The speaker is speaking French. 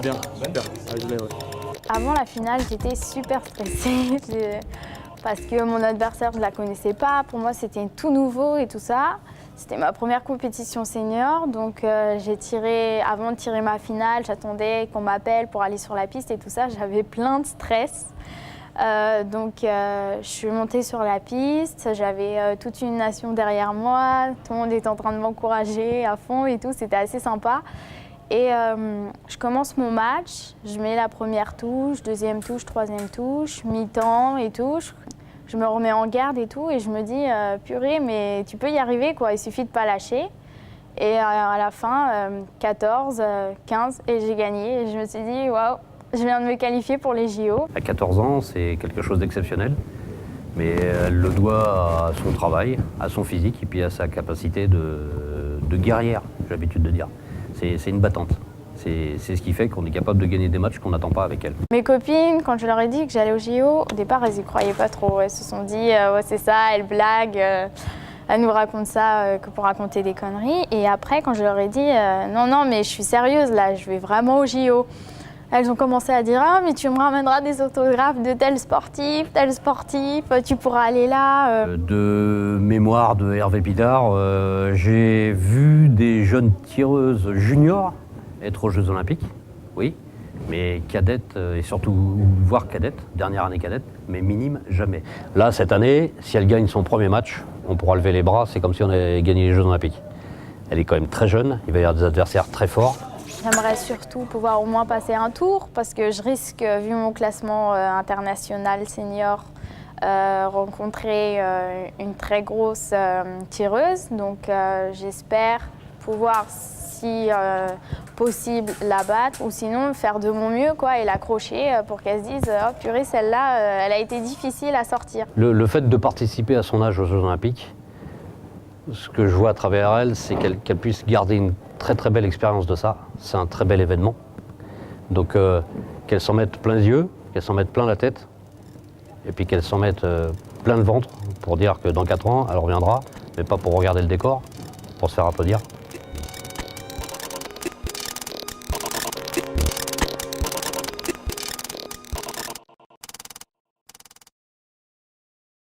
bien, super. Je l'ai, ouais. Avant la finale, j'étais super stressée parce que mon adversaire, je ne la connaissais pas. Pour moi, c'était tout nouveau et tout ça. C'était ma première compétition senior, donc j'ai tiré, avant de tirer ma finale, j'attendais qu'on m'appelle pour aller sur la piste et tout ça. J'avais plein de stress. Je suis montée sur la piste, j'avais toute une nation derrière moi, tout le monde était en train de m'encourager à fond et tout, c'était assez sympa. Et je commence mon match, je mets la première touche, deuxième touche, troisième touche, mi-temps et tout. Je me remets en garde et tout et je me dis purée, mais tu peux y arriver quoi, il suffit de pas lâcher. Et à la fin, 14, 15 et j'ai gagné. Et je me suis dit waouh, je viens de me qualifier pour les JO. À 14 ans, c'est quelque chose d'exceptionnel, mais elle le doit à son travail, à son physique et puis à sa capacité de guerrière, j'ai l'habitude de dire. C'est une battante. C'est ce qui fait qu'on est capable de gagner des matchs qu'on n'attend pas avec elle. Mes copines, quand je leur ai dit que j'allais aux JO, au départ, elles y croyaient pas trop. Elles se sont dit, ouais, c'est ça, elle blague, elle nous raconte ça que pour raconter des conneries. Et après, quand je leur ai dit, non, non, mais je suis sérieuse là, je vais vraiment aux JO. Elles ont commencé à dire, ah, mais tu me ramèneras des autographes de tel sportif, tu pourras aller là. De mémoire de Hervé Pidard, j'ai vu des jeunes tireuses juniors être aux Jeux Olympiques, oui, mais cadettes, et surtout, voire cadettes, dernière année cadette, mais minime, jamais. Là, cette année, si elle gagne son premier match, on pourra lever les bras, c'est comme si on avait gagné les Jeux Olympiques. Elle est quand même très jeune, il va y avoir des adversaires très forts. J'aimerais surtout pouvoir au moins passer un tour parce que je risque, vu mon classement international senior, rencontrer une très grosse tireuse. Donc j'espère pouvoir, si possible, la battre ou sinon faire de mon mieux quoi, et l'accrocher pour qu'elle se dise « Oh purée, celle-là, elle a été difficile à sortir ». Le fait de participer à son âge aux Jeux Olympiques, ce que je vois à travers elle, c'est qu'elle puisse garder une très très belle expérience de ça. C'est un très bel événement. Donc qu'elle s'en mette plein les yeux, qu'elle s'en mette plein la tête, et puis qu'elle s'en mette plein le ventre pour dire que dans 4 ans, elle reviendra, mais pas pour regarder le décor, pour se faire applaudir.